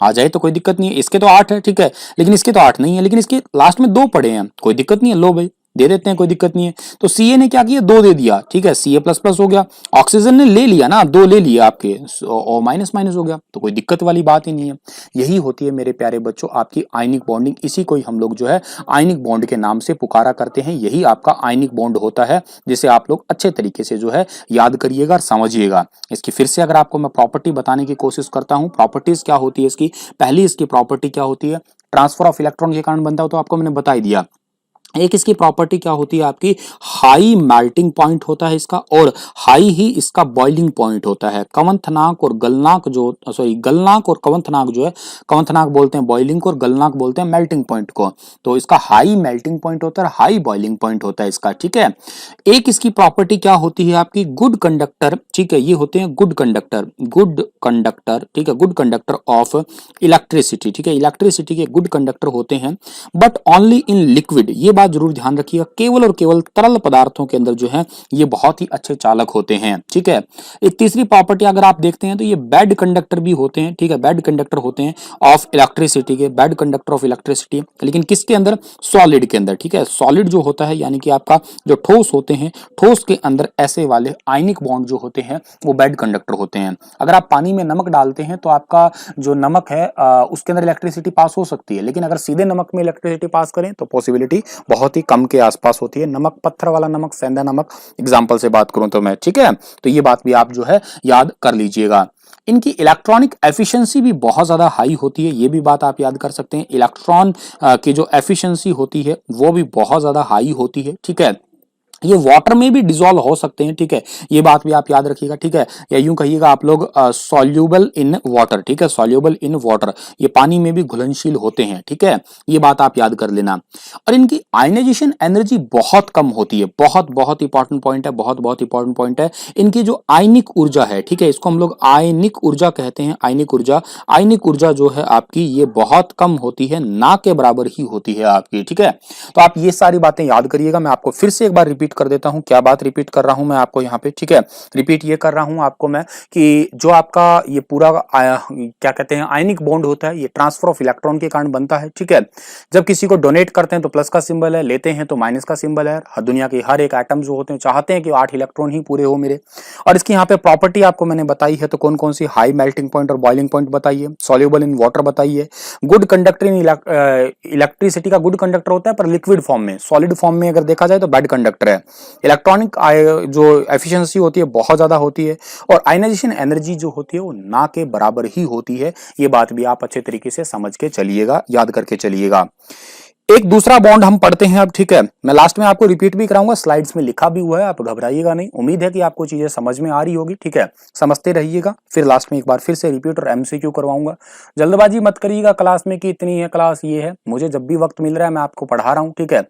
आ जाए तो कोई दिक्कत नहीं है। इसके तो 8 है, ठीक है, लेकिन इसके तो 8 नहीं है, लेकिन इसके लास्ट में 2 पड़े हैं, कोई दिक्कत नहीं है, लो भाई दे देते हैं, कोई दिक्कत नहीं है। तो Ca ने क्या किया, 2 दे दिया, ठीक है, Ca++ हो गया। ऑक्सीजन ने ले लिया ना, 2 ले लिया आपके, और माइनस माइनस हो गया, तो कोई दिक्कत वाली बात ही नहीं है। यही होती है मेरे प्यारे बच्चों आपकी आयनिक बॉन्डिंग। इसी को ही हम लोग जो है आयनिक बॉन्ड के नाम से पुकारा करते हैं। यही आपका आयनिक बॉन्ड होता है, जिसे आप लोग अच्छे तरीके से जो है याद करिएगा और समझिएगा। इसकी फिर से अगर आपको मैं प्रॉपर्टी बताने की कोशिश करता हूं, प्रॉपर्टीज क्या होती है इसकी। पहली इसकी प्रॉपर्टी क्या होती है, ट्रांसफर ऑफ इलेक्ट्रॉन के कारण बनता हो, तो आपको मैंने बता ही दिया। एक इसकी प्रॉपर्टी क्या होती है आपकी, हाई मेल्टिंग पॉइंट होता है इसका, और हाई ही इसका बॉइलिंग पॉइंट होता है। कवंथनाक और गलनाक जो, सॉरी गलनाक और कवंथनाक जो है, कवंथनाक बोलते हैं बॉइलिंग को और गलनाक बोलते हैं मेल्टिंग पॉइंट को। तो इसका हाई मेल्टिंग पॉइंट होता है, हाई बॉइलिंग पॉइंट होता है इसका, ठीक है। एक इसकी प्रॉपर्टी क्या होती है आपकी, गुड कंडक्टर, ठीक है, ये होते हैं गुड कंडक्टर, ठीक है, गुड कंडक्टर ऑफ इलेक्ट्रिसिटी, ठीक है, इलेक्ट्रिसिटी के गुड कंडक्टर होते हैं, बट ओनली इन लिक्विड। ये बात जरूर ध्यान रखिएगा, केवल और केवल तरल पदार्थों के अंदर जो है ये बहुत ही अच्छे चालक होते हैं, ठीक है। एक तीसरी प्रॉपर्टी अगर आप देखते हैं तो ये बैड कंडक्टर भी होते हैं, ठीक है, बैड कंडक्टर होते हैं ऑफ इलेक्ट्रिसिटी के, बैड कंडक्टर ऑफ इलेक्ट्रिसिटी, लेकिन किसके अंदर, सॉलिड के अंदर, ठीक है। सॉलिड जो होता है यानी कि आपका जो ठोस होते हैं, ठोस के अंदर ऐसे वाले आयनिक बॉन्ड जो होते हैं वो बैड कंडक्टर होते हैं। अगर आप पानी में नमक डालते हैं तो आपका जो नमक है उसके अंदर इलेक्ट्रिसिटी पास हो सकती है, लेकिन अगर सीधे नमक में इलेक्ट्रिसिटी पास करें तो पॉसिबिलिटी बहुत ही कम के आसपास होती है। नमक, पत्थर वाला नमक, सेंधा नमक, एग्जांपल से बात करूं तो मैं, ठीक है। तो ये बात भी आप जो है याद कर लीजिएगा। इनकी इलेक्ट्रॉनिक एफिशिएंसी भी बहुत ज्यादा हाई होती है, ये भी बात आप याद कर सकते हैं। इलेक्ट्रॉन की जो एफिशिएंसी होती है वो भी बहुत ज्यादा हाई होती है, ठीक है। ये वाटर में भी डिसॉल्व हो सकते हैं, ठीक है, ये बात भी आप याद रखिएगा, ठीक है, या यूं कहिएगा आप लोग सॉल्यूबल इन वाटर, ठीक है, सॉल्यूबल इन वाटर, ये पानी में भी घुलनशील होते हैं, ठीक है, ये बात आप याद कर लेना। और इनकी आयनाइजेशन एनर्जी बहुत कम होती है, बहुत बहुत इंपॉर्टेंट पॉइंट है, बहुत बहुत इंपॉर्टेंट पॉइंट है। इनकी जो आयनिक ऊर्जा है, ठीक है, इसको हम लोग आयनिक ऊर्जा कहते हैं, आयनिक ऊर्जा, आयनिक ऊर्जा जो है आपकी ये बहुत कम होती है, ना के बराबर ही होती है आपकी, ठीक है। तो आप ये सारी बातें याद करिएगा। मैं आपको फिर से एक बार रिपीट कर देता हूं, क्या बात रिपीट कर रहा हूं मैं आपको यहाँ पे, ठीक है, रिपीट ये कर रहा हूं आपको मैं कि जो आपका ये पूरा क्या कहते हैं आयनिक बॉन्ड होता है, ये ट्रांसफर ऑफ इलेक्ट्रॉन के कारण बनता है, ठीक है। जब किसी को डोनेट करते हैं तो प्लस का सिंबल है, लेते हैं तो माइनस का सिंबल है। दुनिया के हर एक एटम जो होते हैं चाहते हैं कि 8 इलेक्ट्रॉन ही पूरे हो मेरे। और इसकी यहाँ पे प्रॉपर्टी आपको मैंने बताई है, तो कौन कौन सी, हाई मेल्टिंग पॉइंट और बॉइलिंग पॉइंट बताइए, सॉल्युबल इन वाटर बताइए, गुड कंडक्टर इन इलेक्ट्रिसिटी का गुड कंडक्टर होता है पर लिक्विड फॉर्म में, सॉलिड फॉर्म में अगर देखा जाए तो बैड कंडक्टर है। इलेक्ट्रॉनिक जो एफिशिएंसी होती है बहुत ज्यादा होती है, और आयनाइजेशन एनर्जी जो होती है वो ना के बराबर ही होती है। ये बात भी आप अच्छे तरीके से समझ के चलिएगा, याद करके चलिएगा। एक दूसरा बॉन्ड हम पढ़ते हैं अब, ठीक है, मैं लास्ट में आपको रिपीट भी कराऊंगा, स्लाइड्स में लिखा भी हुआ है, आप घबराइएगा नहीं। उम्मीद है कि आपको चीजें समझ में आ रही होगी, ठीक है, समझते रहिएगा। फिर लास्ट में एक बार फिर से रिपीट और एमसीक्यू करवाऊंगा। जल्दबाजी मत करिएगा क्लास में कि इतनी है क्लास, ये है, मुझे जब भी वक्त मिल रहा है मैं आपको पढ़ा रहा हूँ, ठीक है।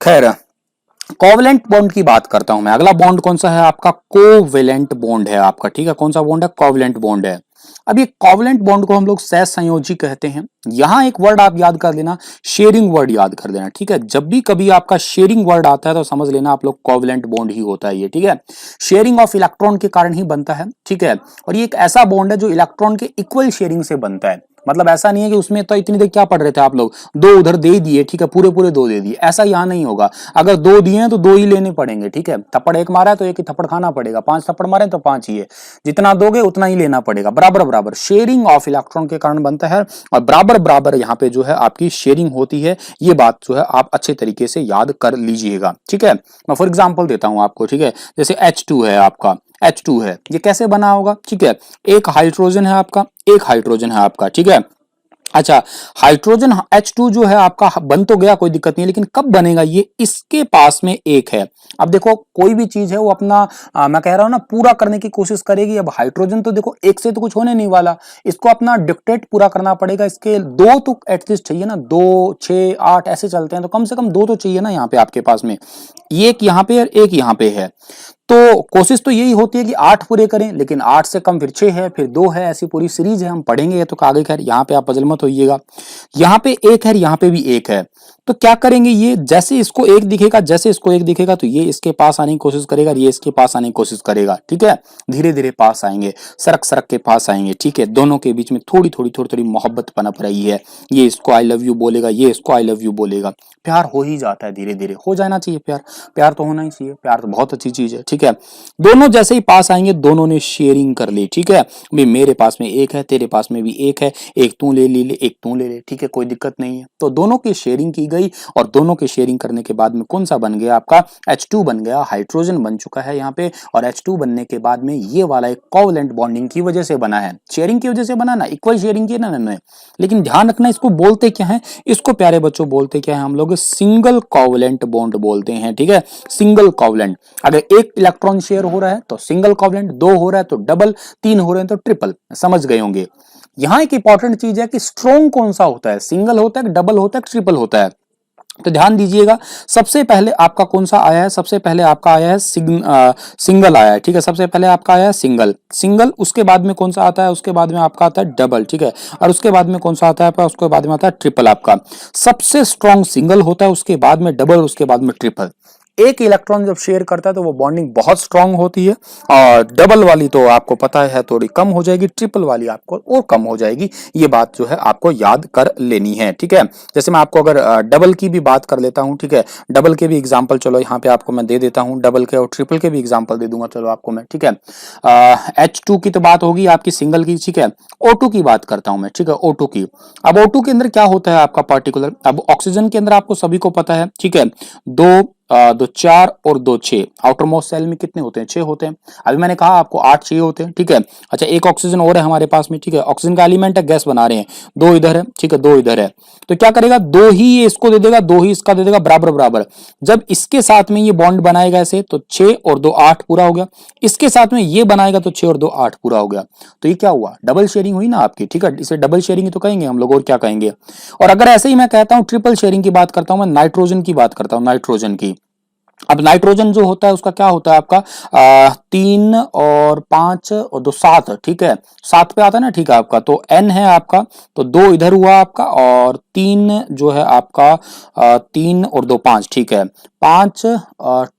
खैर, कोवलेंट बॉन्ड की बात करता हूं मैं। अगला बॉन्ड कौन सा है आपका, कोवेलेंट बॉन्ड है आपका, ठीक है, कौन सा बॉन्ड है, कोवेलेंट बॉन्ड है। अब ये कोवेलेंट बॉन्ड को हम लोग सहसंयोजी कहते हैं। यहां एक वर्ड आप याद कर लेना, शेयरिंग वर्ड याद कर लेना, ठीक है। जब भी कभी आपका शेयरिंग वर्ड आता है तो समझ लेना आप लोग कोवेलेंट बॉन्ड ही होता है ये, ठीक है। शेयरिंग ऑफ इलेक्ट्रॉन के कारण ही बनता है, ठीक है। और ये एक ऐसा बॉन्ड है जो इलेक्ट्रॉन के इक्वल शेयरिंग से बनता है। मतलब ऐसा नहीं है कि उसमें तो इतनी देर क्या पढ़ रहे थे आप लोग, दो उधर दे दिए, ठीक है, पूरे पूरे दो दे दिए, ऐसा यहां नहीं होगा। अगर दो दिए हैं तो दो ही लेने पड़ेंगे, ठीक है। थप्पड़ एक मारा है तो एक ही थप्पड़ खाना पड़ेगा, 5 थप्पड़ मारे तो 5 ही है, जितना दोगे उतना ही लेना पड़ेगा, बराबर बराबर। शेयरिंग ऑफ इलेक्ट्रॉन के कारण बनता है, और बराबर बराबर यहाँ पे जो है आपकी शेयरिंग होती है। ये बात जो है आप अच्छे तरीके से याद कर लीजिएगा, ठीक है। मैं फॉर एग्जाम्पल देता हूं आपको, ठीक है, जैसे H2 है आपका, H2 है, ये कैसे बना होगा, ठीक है, एक हाइड्रोजन है आपका, एक हाइड्रोजन है आपका, ठीक है। अच्छा, हाइड्रोजन H2 जो है आपका बन तो गया, कोई दिक्कत नहीं है, लेकिन कब बनेगा ये, इसके पास में एक है। अब देखो कोई भी चीज है वो अपना मैं कह रहा हूं ना पूरा करने की कोशिश करेगी। अब हाइड्रोजन तो देखो एक से तो कुछ होने नहीं वाला, इसको अपना डिक्टेट पूरा करना पड़ेगा। इसके दो तो एटलीस्ट चाहिए ना, 2, 6, 8 ऐसे चलते हैं, तो कम से कम दो तो चाहिए ना यहाँ पे आपके पास में, एक यहाँ पे और एक यहाँ पे है। तो कोशिश तो यही होती है कि 8 पूरे करें, लेकिन 8 से कम फिर 6 है, फिर 2 है, ऐसी पूरी सीरीज है, हम पढ़ेंगे तो आगे। खैर यहाँ पे आप पजल मत होइएगा, यहाँ पे एक है, यहाँ पे भी एक है, तो क्या करेंगे, ये जैसे इसको एक दिखेगा, जैसे इसको एक दिखेगा तो ये इसके पास आने की कोशिश करेगा, ये इसके पास आने की कोशिश करेगा, ठीक है। धीरे धीरे पास आएंगे, सरक सरक के पास आएंगे, ठीक है। दोनों के बीच में थोड़ी थोड़ी मोहब्बत पनप रही है, ये इसको आई लव यू बोलेगा, ये इसको आई लव यू बोलेगा, प्यार हो ही जाता है, धीरे धीरे हो जाना चाहिए प्यार, प्यार तो होना ही चाहिए, प्यार तो बहुत अच्छी चीज है, ठीक है। दोनों जैसे ही पास आएंगे, दोनों ने शेयरिंग कर ली, ठीक है, भाई मेरे पास में एक है, तेरे पास में भी एक है, एक तू ले ले, एक तू ले ले, ठीक है, कोई दिक्कत नहीं है। तो दोनों की शेयरिंग की गई, और दोनों की शेयरिंग करने के बाद में कौन सा बन गया आपका, H2 बन गया, हाइड्रोजन बन चुका है यहाँ पे। और H2 बनने के बाद में ये वाला एक कोवेलेंट बॉन्डिंग की वजह से बना है, शेयरिंग की वजह से बना ना, इक्वल शेयरिंग की ना, लेकिन ध्यान रखना इसको बोलते क्या है, इसको प्यारे बच्चों बोलते क्या है, हम लोग सिंगल कोवेलेंट बॉन्ड बोलते हैं, ठीक है, सिंगल कोवेलेंट। अगर एक इलेक्ट्रॉन शेयर हो रहा है तो सिंगल कोवेलेंट, 2 हो रहा है तो डबल, 3 हो रहे हैं तो ट्रिपल, समझ गए होंगे। यहां एक इंपॉर्टेंट चीज है कि स्ट्रॉन्ग कौन सा होता है, सिंगल होता है, डबल होता है, ट्रिपल होता है। तो ध्यान दीजिएगा, सबसे पहले आपका कौन सा आया है, सबसे पहले आपका आया है सिंगल आया है, ठीक है, सबसे पहले आपका आया है सिंगल, सिंगल, उसके बाद में कौन सा आता है, उसके बाद में आपका आता है डबल, ठीक है, और उसके बाद में कौन सा आता है आपका, उसके बाद में आता है ट्रिपल। आपका सबसे स्ट्रॉन्ग सिंगल होता है, उसके बाद में डबल, उसके बाद में ट्रिपल। एक इलेक्ट्रॉन जब शेयर करता है तो वो बॉन्डिंग बहुत स्ट्रांग होती है, और डबल वाली तो आपको पता है थोड़ी कम हो जाएगी, ट्रिपल वाली आपको और कम हो जाएगी। ये बात जो है आपको याद कर लेनी है, ठीक है। जैसे मैं आपको अगर डबल की भी बात कर लेता हूं, ठीक है, डबल के भी एग्जांपल चलो यहाँ पे आपको मैं दे देता हूं, डबल के और ट्रिपल के भी एग्जांपल दे दूंगा चलो आपको मैं, ठीक है। H2 की तो बात होगी आपकी सिंगल की, ठीक है। O2 की बात करता हूं मैं, ठीक है, O2 की। अब O2 के अंदर क्या होता है आपका पर्टिकुलर, अब ऑक्सीजन के अंदर आपको सभी को पता है, ठीक है, दो दो 4 और 2 6। आउटर मोस्ट सेल में कितने होते हैं? 6 होते हैं। अभी मैंने कहा आपको 8 चाहिए होते हैं, ठीक है। अच्छा, एक ऑक्सीजन और है हमारे पास में, ठीक है। ऑक्सीजन का एलिमेंट है, गैस बना रहे हैं, 2 इधर है, ठीक है, 2 इधर है। तो क्या करेगा, 2 ही ये इसको दे देगा, 2 ही इसका दे देगा, बराबर बराबर। जब इसके साथ में ये बॉन्ड बनाएगा ऐसे, तो 6 और 2 8 पूरा हो गया। इसके साथ में ये बनाएगा तो 6 और 2 8 पूरा हो गया। तो ये क्या हुआ, डबल शेयरिंग हुई ना आपकी, ठीक है। इसे डबल शेयरिंग तो कहेंगे हम लोग, और क्या कहेंगे। और अगर ऐसे ही मैं कहता हूं ट्रिपल शेयरिंग की बात करता हूं, मैं नाइट्रोजन की बात करता हूं, नाइट्रोजन की। अब नाइट्रोजन जो होता है उसका क्या होता है आपका, 3 और 5 और 2 7, ठीक है। 7 पे आता है ना, ठीक है आपका। तो n है आपका, तो 2 इधर हुआ आपका, और 3 जो है आपका, 3 और 2 5, ठीक है। 5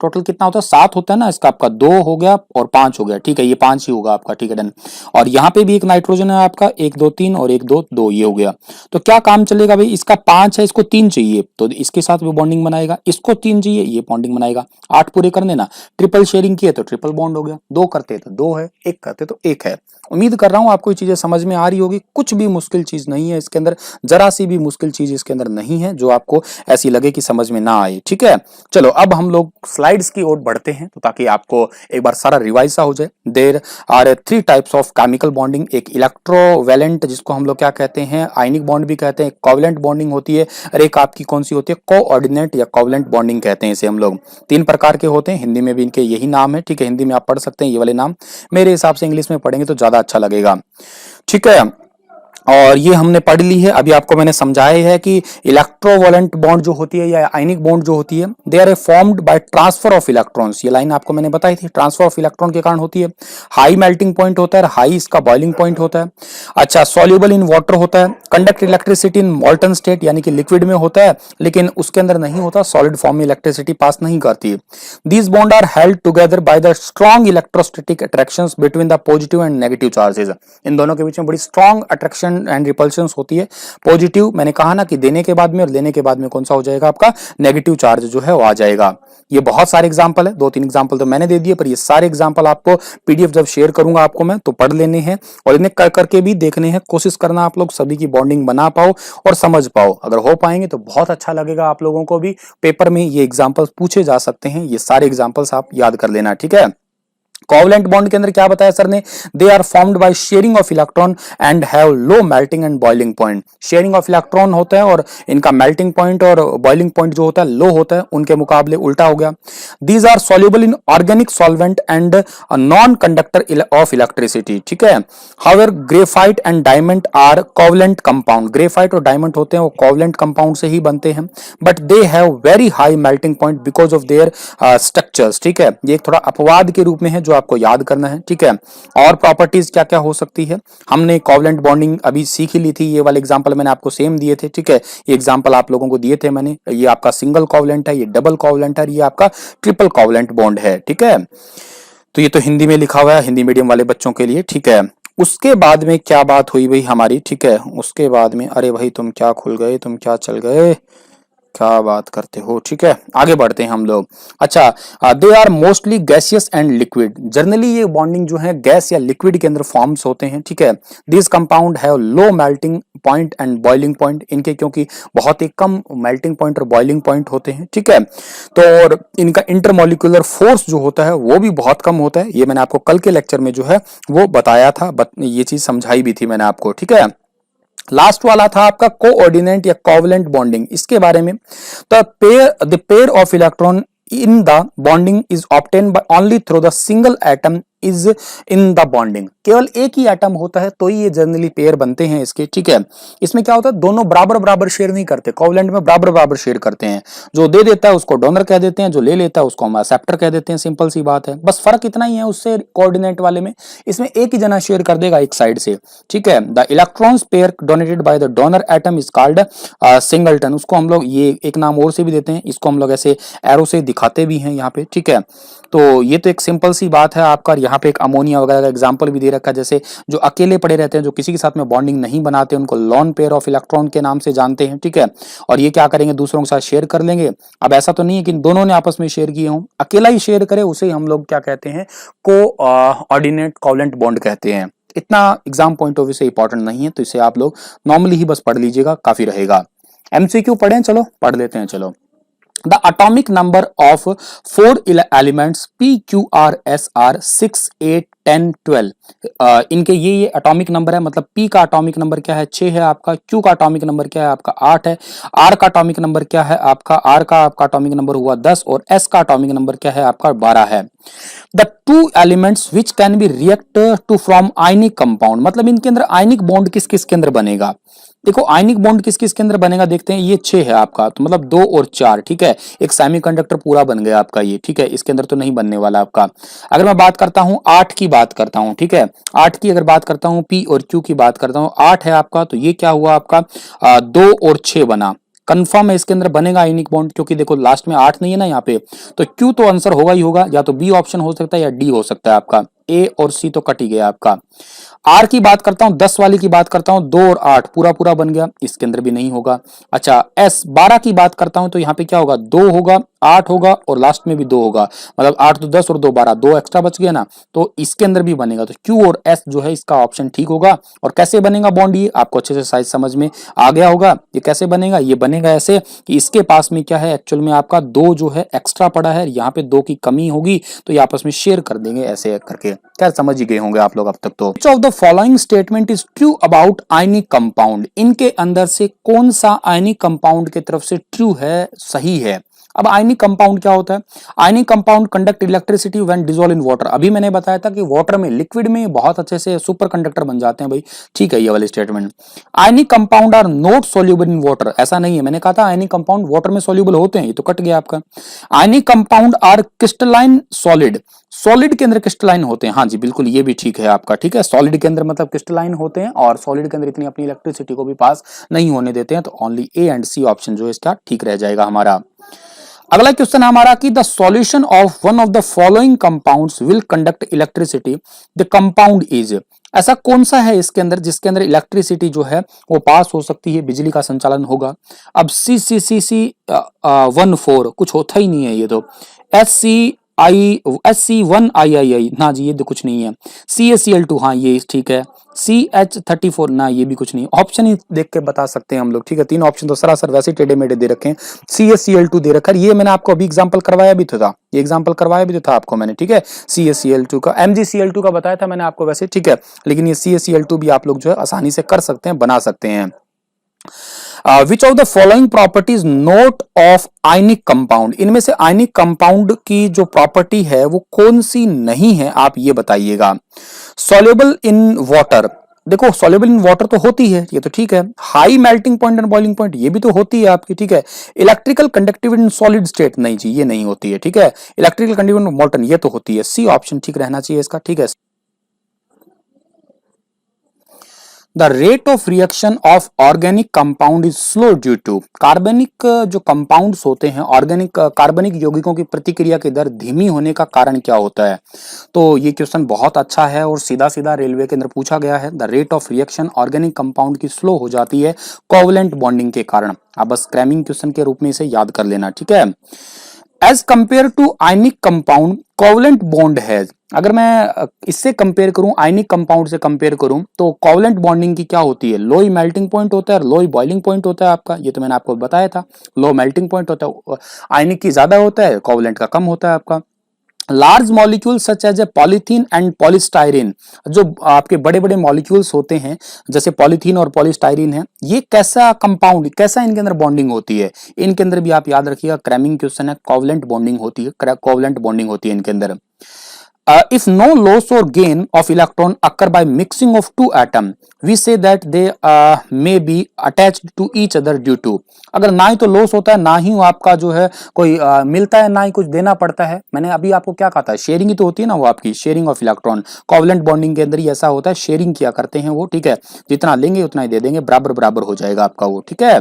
टोटल कितना होता है, 7 होता है ना इसका आपका, 2 हो गया और 5 हो गया, ठीक है। ये 5 ही होगा आपका, ठीक है, डन। और यहाँ पे भी एक नाइट्रोजन है आपका, 1 2 3 और 1 2 2, ये हो गया। तो क्या काम चलेगा भाई, इसका 5 है, इसको 3 चाहिए, तो इसके साथ भी बॉन्डिंग बनाएगा। इसको 3 चाहिए, ये बॉन्डिंग बनाएगा। 8 पूरे कर देना। ट्रिपल शेयरिंग की है तो ट्रिपल बॉन्ड हो गया। 2 करते तो 2 है, 1 करते तो 1 है। उम्मीद कर रहा हूं आपको ये चीजें समझ में आ रही होगी। कुछ भी मुश्किल चीज नहीं है इसके अंदर, जरा सी भी मुश्किल चीज इसके अंदर नहीं है जो आपको ऐसी लगे कि समझ में ना आए, ठीक है। चलो अब हम लोग स्लाइड्स की ओर बढ़ते हैं, तो ताकि आपको एक बार सारा रिवाइज सा हो जाए। There are 3 types of chemical bonding. एक इलेक्ट्रोवैलेंट, जिसको हम लोग क्या कहते हैं, आयनिक बॉन्ड भी कहते हैं, कोवलेंट बॉन्डिंग होती है, और एक आपकी कौन सी होती है, कोऑर्डिनेट या कोवलेंट बॉन्डिंग कहते हैं इसे हम लोग। 3 प्रकार के होते हैं, हिंदी में भी इनके यही नाम है, ठीक है। हिंदी में आप पढ़ सकते हैं ये वाले नाम, मेरे हिसाब से इंग्लिश में पढ़ेंगे तो ज्यादा अच्छा लगेगा, ठीक है। और ये हमने पढ़ ली है। अभी आपको मैंने समझाया है कि इलेक्ट्रोवोलेंट बॉन्ड जो होती है या आयनिक बॉन्ड जो होती है, they are formed by transfer of electrons. ये लाइन आपको मैंने बताई थी, ट्रांसफर ऑफ इलेक्ट्रॉन के कारण होती है। हाई मेल्टिंग पॉइंट होता है, हाई इसका बॉइलिंग पॉइंट होता है। अच्छा, सॉल्युबल इन वाटर होता है, conduct electricity in molten state, यानी कि लिक्विड में होता है लेकिन उसके अंदर नहीं होता, सॉलिड फॉर्म में इलेक्ट्रिसिटी पास नहीं करती। These bond are held together by the strong electrostatic attractions between the positive and negative charges. इन दोनों के बीच में बड़ी स्ट्रॉन्ग अट्रैक्शन एंड रिपल्शन होती है। पॉजिटिव मैंने कहा ना कि देने के बाद में और लेने के बाद में कौन सा हो जाएगा आपका, नेगेटिव चार्ज जो है वो आ जाएगा। ये बहुत सारे एग्जांपल है, 2-3 एग्जांपल तो मैंने दे दिए, पर ये सारे एग्जांपल आपको पीडीएफ जब शेयर करूंगा आपको मैं, तो पढ़ लेने हैं और इन्हें कर करके भी देखने हैं। कोशिश करना आप लोग सभी की बॉन्डिंग बना पाओ और समझ पाओ। अगर हो पाएंगे तो बहुत अच्छा लगेगा आप लोगों को भी। पेपर में ये एग्जांपल्स पूछे जा सकते हैं, ये सारे एग्जांपल्स आप याद कर लेना, ठीक है। कोवलेंट बॉन्ड के अंदर क्या बताया सर ने, they are formed by sharing of electron and have low melting and boiling point. Sharing of electron होता है और इनका मेल्टिंग पॉइंट और बॉइलिंग पॉइंट जो होता है लो होता है, उनके मुकाबले उल्टा हो गया। These are soluble in organic solvent and non conductor of electricity, ठीक है। However graphite and diamond are covalent compound. Graphite और डायमंड होते हैं वो कोवलेंट कंपाउंड से ही बनते हैं, but they have very high melting point because of their structures, ठीक है। ये एक थोड़ा अपवाद के रूप में है जो आपको याद करना है, ठीक है। और प्रॉपर्टीज क्या क्या हो सकती है, हमने कोवलेंट बॉन्डिंग अभी सीख ही ली थी। ये वाले एग्जांपल मैंने आपको सेम दिए थे, ठीक है। ये एग्जांपल आप लोगों को दिए थे मैंने। ये आपका सिंगल कोवलेंट है, ये डबल कोवलेंट है, ये आपका ट्रिपल कोवलेंट बॉन्ड है, ठीक है। तो ये तो हिंदी में लिखा हुआ है, हिंदी मीडियम वाले बच्चों के लिए, ठीक है। उसके बाद में क्या बात हुई भाई हमारी, ठीक है। उसके बाद में, अरे भाई तुम क्या खुल गए, तुम क्या चल गए, क्या बात करते हो, ठीक है। आगे बढ़ते हैं हम लोग। अच्छा, they are mostly gaseous and liquid. Generally ये बॉन्डिंग जो है गैस या लिक्विड के अंदर फॉर्म्स होते हैं, ठीक है। This compound have low melting point and boiling point, इनके क्योंकि बहुत ही कम मेल्टिंग पॉइंट और बॉइलिंग पॉइंट होते हैं, ठीक है। तो और इनका इंटरमोलिकुलर फोर्स जो होता है वो भी बहुत कम होता है। ये मैंने आपको कल के लेक्चर में जो है वो बताया था, ये चीज समझाई भी थी मैंने आपको, ठीक है। लास्ट वाला था आपका कोऑर्डिनेट या कोवलेंट बॉन्डिंग। इसके बारे में, the pair of electron in the bonding is obtained by only through the single atom is in the bonding। केवल एक ही एटम होता है तो ही ये जनरली पेयर बनते हैं इसके, ठीक है। इसमें क्या होता है, दोनों बराबर बराबर शेयर नहीं करते। कोवलेंट में बराबर बराबर शेयर करते हैं, जो दे देता है उसको डोनर कह देते हैं, जो ले लेता है उसको हम एक्सेप्टर कह देते हैं। सिंपल सी बात है, बस फर्क इतना ही है उससे कोऑर्डिनेट वाले में, इसमें एक ही जना शेयर कर देगा एक साइड से, ठीक है। The electrons pair donated by the donor atom is called singleton. उसको हम लोग ये एक नाम और से भी देते हैं, इसको हम लोग ऐसे एरो से दिखाते भी हैं यहाँ पे, ठीक है। तो ये तो एक सिंपल सी बात है आपका। यहाँ पे एक अमोनिया वगैरह का एग्जांपल भी दे रखा है, जैसे जो अकेले पड़े रहते हैं, जो किसी के साथ में बॉन्डिंग नहीं बनाते, उनको लॉन पेयर ऑफ इलेक्ट्रॉन के नाम से जानते हैं, ठीक है। और ये क्या करेंगे, दूसरों के साथ शेयर कर लेंगे। अब ऐसा तो नहीं है कि दोनों ने आपस में शेयर किए हों, अकेला ही शेयर करे उसे हम लोग क्या कहते हैं, कोऑर्डिनेट कोवलेंट बॉन्ड कहते हैं। इतना एग्जाम पॉइंट ऑफ व्यू से इंपॉर्टेंट नहीं है, तो इसे आप लोग नॉर्मली ही बस पढ़ लीजिएगा, काफी रहेगा। एमसीक्यू पढ़ें, चलो पढ़ लेते हैं, चलो। The atomic number of four elements P, Q, R, S are 6, 8, 10, 12। इनके ये एटॉमिक नंबर है, मतलब P का एटॉमिक नंबर क्या है 6 है आपका, Q का एटॉमिक नंबर क्या है आपका 8 है, R का एटॉमिक नंबर क्या है आपका, R का आपका एटॉमिक नंबर हुआ 10 और S का एटॉमिक नंबर क्या है आपका 12 है। The two elements which can be react to from ionic compound, मतलब इनके अंदर आयनिक बॉन्ड किस किस के अंदर बनेगा। देखो आयनिक बॉन्ड किस किस के अंदर बनेगा, देखते हैं। ये 6 है आपका, तो मतलब 2 और 4, ठीक है। एक सेमीकंडक्टर पूरा बन गया आपका ये, ठीक है। इसके अंदर तो नहीं बनने वाला आपका। अगर मैं बात करता हूं 8 की बात करता हूं, ठीक है, 8 की अगर बात करता हूं, P और Q की बात करता हूं, 8 है आपका, तो ये क्या हुआ आपका 2 और 6 बना। कंफर्म है इसके अंदर बनेगा आयनिक बॉन्ड, क्योंकि देखो लास्ट में 8 नहीं है ना यहाँ पे, तो Q तो आंसर होगा ही होगा, या तो B ऑप्शन हो सकता है या D हो सकता है आपका। A और C तो कट ही गया आपका। R की बात करता हूं, 10 वाली की बात करता हूं, 2 और 8 पूरा पूरा बन गया, इसके अंदर भी नहीं होगा। अच्छा S 12 की बात करता हूं, तो यहाँ पे क्या होगा 2 होगा, 8 होगा और लास्ट में भी 2 होगा, मतलब 8 तो 10 और 2 12, 2 एक्स्ट्रा बच गया ना, तो इसके अंदर भी बनेगा। तो Q और S जो है इसका ऑप्शन ठीक होगा। और कैसे बनेगा बॉन्ड, ये आपको अच्छे से साइज समझ में आ गया होगा। ये कैसे बनेगा, ये बनेगा ऐसे कि इसके पास में क्या है एक्चुअल में आपका 2 जो है एक्स्ट्रा पड़ा है, यहाँ पे 2 की कमी होगी, तो ये आपस में शेयर कर देंगे ऐसे करके। क्या समझ ही गए होंगे आप लोग अब तक तो। Which of the following statement is true about ionic compound, इनके अंदर से कौन सा आयनिक कंपाउंड की तरफ से ट्रू है, सही है। अब आयनिक कंपाउंड क्या होता है, ionic compound conduct electricity when dissolve in water. अभी मैंने बताया था कि वाटर में, लिक्विड में बहुत अच्छे से सुपर कंडक्टर बन जाते हैं भाई, ठीक है ये वाली statement. Ionic compound are not soluble in water, ऐसा नहीं है, मैंने कहा था आयनिक कंपाउंड वाटर में सोल्यूबल होते हैं, ये तो कट गया आपका। Ionic compound are crystalline solid, solid के अंदर क्रिस्टलाइन होते हैं, हाँ जी बिल्कुल ये भी ठीक है आपका, ठीक है। सॉलिड के अंदर मतलब क्रिस्टलाइन होते हैं और सॉलिड के अंदर इतनी अपनी इलेक्ट्रिसिटी को भी पास नहीं होने देते हैं, तो only A and C option जो है इसका ठीक रह जाएगा हमारा। अगला क्वेश्चन है हमारा कि the solution of one of the following compounds will conduct electricity, the compound is, ऐसा कौन सा है इसके अंदर जिसके अंदर इलेक्ट्रिसिटी जो है वो पास हो सकती है, बिजली का संचालन होगा। अब C14 कुछ होता ही नहीं है, ये तो SC1II ना जी ये तो कुछ नहीं है। CaCl2 हाँ ये ठीक है। CH34 ना ये भी कुछ नहीं, ऑप्शन ही देख के बता सकते हैं हम लोग, ठीक है। 3 ऑप्शन तो सरासर वैसे टेढ़े मेढ़े दे रखे हैं। CaCl2 दे रखा है, ये मैंने आपको अभी एग्जांपल करवाया भी तो था, ये एग्जांपल करवाया भी तो था आपको मैंने, ठीक है। CaCl2 का, MgCl2 का बताया था मैंने आपको वैसे, ठीक है, लेकिन ये CaCl2 भी आप लोग जो है आसानी से कर सकते हैं, बना सकते हैं। Which of the following properties note of ionic compound, इनमें से आयनिक कंपाउंड की जो प्रॉपर्टी है वो कौन सी नहीं है, आप ये बताइएगा। सॉल्युबल इन वाटर, देखो सॉल्युबल इन वाटर तो होती है, ये तो ठीक है। High melting point and boiling point ये भी तो होती है आपकी, ठीक है। Electrical conductivity in solid state नहीं जी ये नहीं होती है, ठीक है। इलेक्ट्रिकल कंडक्टिविटी मोल्टन ये तो होती है। सी ऑप्शन ठीक रहना चाहिए इसका, ठीक है। The rate of reaction of organic compound is slow due to, कार्बनिक जो कंपाउंड्स होते हैं, ऑर्गेनिक कार्बनिक यौगिकों की प्रतिक्रिया की दर धीमी होने का कारण क्या होता है। तो ये क्वेश्चन बहुत अच्छा है और सीधा सीधा रेलवे के अंदर पूछा गया है। The rate of reaction organic compound की स्लो हो जाती है कोवलेंट बॉन्डिंग के कारण। आप बस क्रैमिंग क्वेश्चन के रूप में इसे याद कर लेना, ठीक है। As compare to ionic compound covalent bond है, अगर मैं इससे कंपेयर करूं, आयनिक कंपाउंड से कंपेयर करूं, तो कोवलेंट बॉन्डिंग की क्या होती है, लो मेल्टिंग पॉइंट होता है और लो बॉइलिंग पॉइंट होता है आपका, ये तो मैंने आपको बताया था। लो मेल्टिंग पॉइंट होता है, आयनिक की ज्यादा होता है, कोवलेंट का कम होता है आपका। Large molecule such as a polythene and polystyrene, जो आपके बड़े बड़े मॉलिक्यूल्स होते हैं जैसे पॉलीथीन और पॉलीस्टाइरिन है, ये कैसा कंपाउंड, कैसा इनके अंदर बॉन्डिंग होती है, इनके अंदर भी आप याद रखिएगा क्रैमिंग क्वेश्चन है, कोवलेंट बॉन्डिंग होती है, कोवलेंट बॉन्डिंग होती है इनके अंदर। If no loss or gain of electron occur by mixing of two atoms, we say that they may be attached to each other due to, अगर ना ही तो लॉस होता है ना ही आपका जो है कोई मिलता है, ना ही कुछ देना पड़ता है। मैंने अभी आपको क्या कहा था, शेयरिंग ही तो होती है ना वो आपकी, sharing of electron. Covalent bonding के अंदर ही ऐसा होता है, शेयरिंग किया करते हैं वो, ठीक है। जितना लेंगे उतना ही दे देंगे, बराबर बराबर हो जाएगा आपका वो, ठीक है।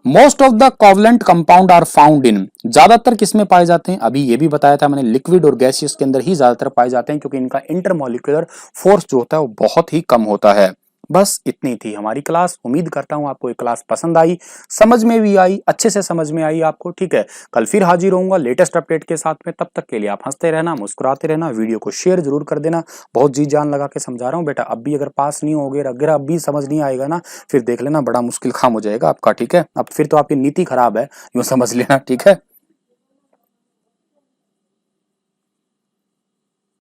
Most of the covalent compound are found in, ज्यादातर किसमें पाए जाते हैं, अभी ये भी बताया था मैंने, लिक्विड और गैसियस के अंदर ही ज्यादातर पाए जाते हैं, क्योंकि इनका इंटरमॉलिक्यूलर फोर्स जो होता है वो बहुत ही कम होता है। बस इतनी थी हमारी क्लास। उम्मीद करता हूं आपको ये क्लास पसंद आई, समझ में भी आई, अच्छे से समझ में आई आपको, ठीक है। कल फिर हाजिर होऊंगा लेटेस्ट अपडेट के साथ में, तब तक के लिए आप हंसते रहना, मुस्कुराते रहना, वीडियो को शेयर जरूर कर देना। बहुत जी जान लगा के समझा रहा हूँ बेटा, अब भी अगर पास नहीं होगे, अगर अब भी समझ नहीं आएगा ना, फिर देख लेना बड़ा मुश्किल काम हो जाएगा आपका, ठीक है। अब फिर तो आपकी नीति खराब है, यूं समझ लेना, ठीक है।